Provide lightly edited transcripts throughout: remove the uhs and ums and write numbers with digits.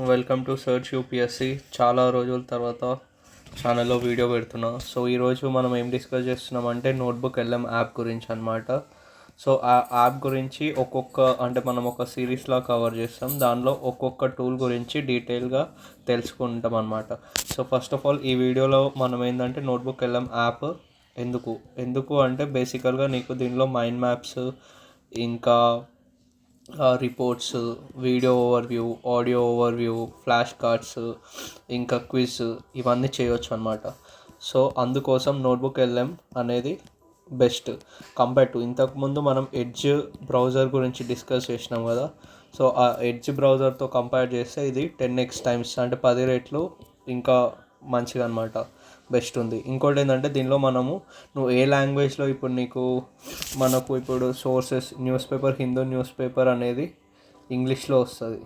Welcome to search UPSC. చాలా రోజుల తర్వాత ఛానల్లో వీడియో పెడుతున్నా. సో ఈరోజు మనం ఏం డిస్కస్ చేస్తున్నామంటే నోట్బుక్ ఎల్ఎం యాప్ గురించి అనమాట. సో ఆ యాప్ గురించి మనం ఒక సిరీస్లా కవర్ చేస్తాం. దానిలో ఒక్కొక్క టూల్ గురించి డీటెయిల్గా తెలుసుకుంటాం అనమాట. సో ఫస్ట్ ఆఫ్ ఆల్ ఈ వీడియోలో మనం ఏంటంటే నోట్బుక్ ఎల్ఎం యాప్ ఎందుకు అంటే బేసికల్గా నీకు దీనిలో మైండ్ మ్యాప్స్, ఇంకా reports, video overview, audio overview, flash cards, ఇంకా క్విజ్ ఇవన్నీ చేయొచ్చు అనమాట. సో అందుకోసం నోట్బుక్ ఎల్ఎం అనేది బెస్ట్ కంపేర్ టు ఇంతకుముందు మనం ఎడ్జ్ బ్రౌజర్ గురించి డిస్కస్ చేసినాం కదా. సో ఆ ఎడ్జ్ బ్రౌజర్తో కంపేర్ చేస్తే ఇది 10x టైమ్స్ అంటే 10 రెట్లు ఇంకా మంచిగా అనమాట, బెస్ట్ ఉంది. ఇంకోటి ఏంటంటే దీనిలో నువ్వు ఏ లాంగ్వేజ్లో ఇప్పుడు sources news paper, Hindu news paper అనేది ఇంగ్లీష్లో వస్తుంది.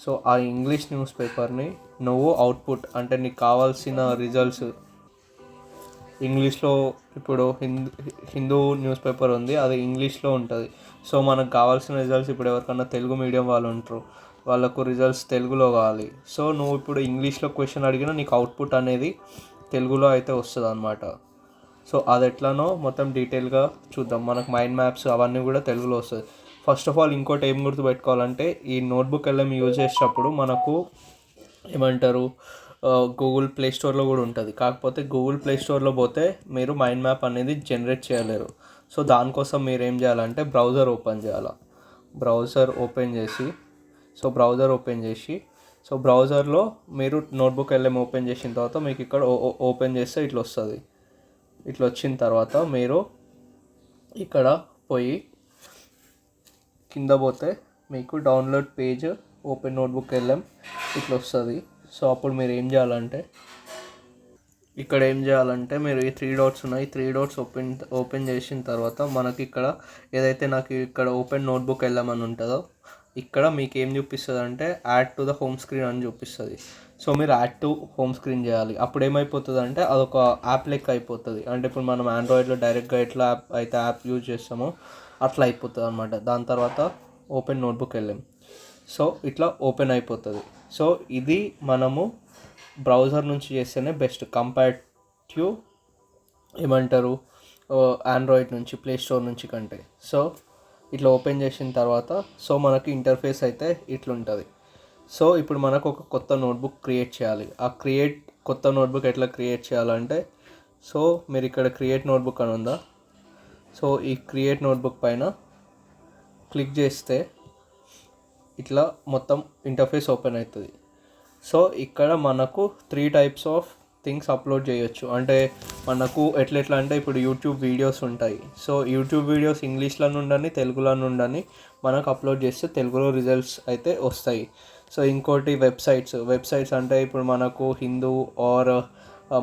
సో ఆ ఇంగ్లీష్ న్యూస్ పేపర్ని నువ్వు అవుట్పుట్ అంటే నీకు కావాల్సిన రిజల్ట్స్ ఇంగ్లీష్లో, ఇప్పుడు హిందూ న్యూస్ పేపర్ ఉంది, అది ఇంగ్లీష్లో ఉంటుంది. సో మనకు కావాల్సిన రిజల్ట్స్ ఇప్పుడు ఎవరికన్నా తెలుగు మీడియం వాళ్ళు ఉంటారు, వాళ్ళకు రిజల్ట్స్ తెలుగులో కావాలి. సో నువ్వు ఇప్పుడు ఇంగ్లీష్లో క్వశ్చన్ అడిగినా నీకు అవుట్పుట్ అనేది తెలుగులో అయితే వస్తుంది అనమాట. సో అది ఎట్లానో మొత్తం డీటెయిల్గా చూద్దాం. మనకు మైండ్ మ్యాప్స్ అవన్నీ కూడా తెలుగులో వస్తుంది. ఫస్ట్ ఆఫ్ ఆల్ ఇంకోటి ఏం గుర్తుపెట్టుకోవాలంటే ఈ నోట్బుక్ ఎల్ఎం యూజ్ చేసేటప్పుడు మనకు ఏమంటారు, గూగుల్ ప్లే స్టోర్లో కూడా ఉంటుంది. కాకపోతే గూగుల్ ప్లే స్టోర్లో పోతే మీరు మైండ్ మ్యాప్ అనేది జనరేట్ చేయలేరు. సో దానికోసం మీరు ఏం చేయాలంటే బ్రౌజర్ ఓపెన్ చేయాలి. బ్రౌజర్ ఓపెన్ చేసి సో బ్రౌజర్లో మీరు నోట్బుక్ ఎల్ఎం ఓపెన్ చేసిన తర్వాత మీకు ఇక్కడ ఓపెన్ చేస్తే ఇట్లా వస్తుంది. ఇట్లా వచ్చిన తర్వాత మీరు ఇక్కడ పోయి కింద పోతే మీకు download page, open notebook LM ఇట్లా వస్తుంది. సో అప్పుడు మీరు ఏం చేయాలంటే మీరు ఈ 3 డాట్స్ ఉన్నాయి, 3 డాట్స్ ఓపెన్ చేసిన తర్వాత మనకి ఇక్కడ ఏదైతే నాకు ఇక్కడ ఓపెన్ నోట్బుక్ ఎల్ఎం అని ఉంటుందో ఇక్కడ మీకు ఏం చూపిస్తుంది అంటే add to the home screen అని చూపిస్తుంది. సో మీరు యాడ్ టు హోమ్ స్క్రీన్ చేయాలి. అప్పుడు ఏమైపోతుంది అంటే అదొక యాప్ లెక్క అయిపోతుంది. అంటే ఇప్పుడు మనం ఆండ్రాయిడ్లో డైరెక్ట్గా ఎట్లా యాప్ యూజ్ చేస్తామో అట్లా అయిపోతుంది అనమాట. దాని తర్వాత ఓపెన్ నోట్బుక్ ఎల్ఎం, సో ఇట్లా ఓపెన్ అయిపోతుంది. సో ఇది మనము బ్రౌజర్ నుంచి చేస్తేనే బెస్ట్ కంపేర్ టు ఆండ్రాయిడ్ నుంచి, ప్లే స్టోర్ నుంచి కంటే. సో ఇట్లా ఓపెన్ చేసిన తర్వాత సో మనకి ఇంటర్ఫేస్ అయితే ఇట్లుంటుంది. సో ఇప్పుడు మనకు ఒక కొత్త నోట్బుక్ క్రియేట్ చేయాలి. కొత్త నోట్బుక్ ఎట్లా క్రియేట్ చేయాలంటే సో మీరు ఇక్కడ క్రియేట్ నోట్బుక్ అని ఉందా, సో ఈ క్రియేట్ నోట్బుక్ పైన క్లిక్ చేస్తే ఇట్లా మొత్తం ఇంటర్ఫేస్ ఓపెన్ అవుతుంది. సో ఇక్కడ మనకు 3 టైప్స్ ఆఫ్ థింగ్స్ అప్లోడ్ చేయొచ్చు. అంటే మనకు ఎట్లా అంటే ఇప్పుడు యూట్యూబ్ వీడియోస్ ఉంటాయి. సో యూట్యూబ్ వీడియోస్ ఇంగ్లీష్లో నుండి తెలుగులో నుండి మనకు అప్లోడ్ చేస్తే తెలుగులో రిజల్ట్స్ అయితే వస్తాయి. సో ఇంకోటి వెబ్సైట్స్ అంటే ఇప్పుడు మనకు Hindu or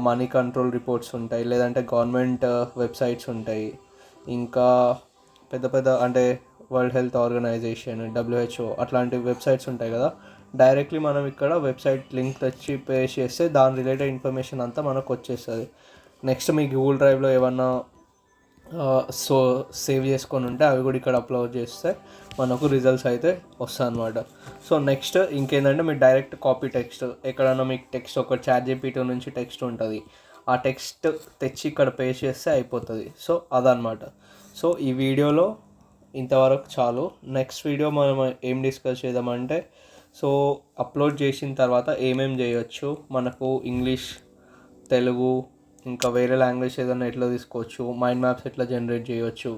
money control reports ఉంటాయి, లేదంటే గవర్నమెంట్ వెబ్సైట్స్ ఉంటాయి, ఇంకా పెద్ద అంటే వరల్డ్ హెల్త్ ఆర్గనైజేషన్, WHO అట్లాంటి వెబ్సైట్స్ ఉంటాయి కదా. డైరెక్ట్లీ మనం ఇక్కడ వెబ్సైట్ లింక్ తెచ్చి పేస్ట్ చేస్తే దాని రిలేటెడ్ ఇన్ఫర్మేషన్ అంతా మనకు వచ్చేస్తుంది. నెక్స్ట్ మీ గూగుల్ డ్రైవ్లో ఏమన్నా సేవ్ చేసుకొని ఉంటే అవి కూడా ఇక్కడ అప్లోడ్ చేస్తే మనకు రిజల్ట్స్ అయితే వస్తాయి అన్నమాట. సో నెక్స్ట్ ఇంకేంటంటే మీరు డైరెక్ట్ కాపీ టెక్స్ట్, ఎక్కడైనా మీకు టెక్స్ట్ ఒక ChatGPT నుంచి టెక్స్ట్ ఉంటుంది, ఆ టెక్స్ట్ తెచ్చి ఇక్కడ పేస్ట్ చేస్తే అయిపోతుంది. సో అదనమాట. సో ఈ వీడియోలో ఇంతవరకు చాలు. నెక్స్ట్ వీడియో మనం ఏం డిస్కస్ చేద్దామంటే సో అప్లోడ్ చేసిన తర్వాత ఏమేం చేయొచ్చు, మనకు ఇంగ్లీష్, తెలుగు, ఇంకా వేరే లాంగ్వేజ్ ఏదైనా ఎట్లా తీసుకోవచ్చు, మైండ్ మ్యాప్స్ ఎట్లా జనరేట్ చేయొచ్చు,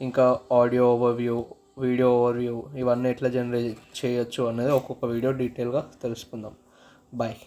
ఇంకా ఆడియో ఓవర్వ్యూ, వీడియో ఓవర్వ్యూ ఇవన్నీ ఎట్లా జనరేట్ చేయొచ్చు అనేది ఒక్కొక్క వీడియో డీటెయిల్గా తెలుసుకుందాం. బాయ్.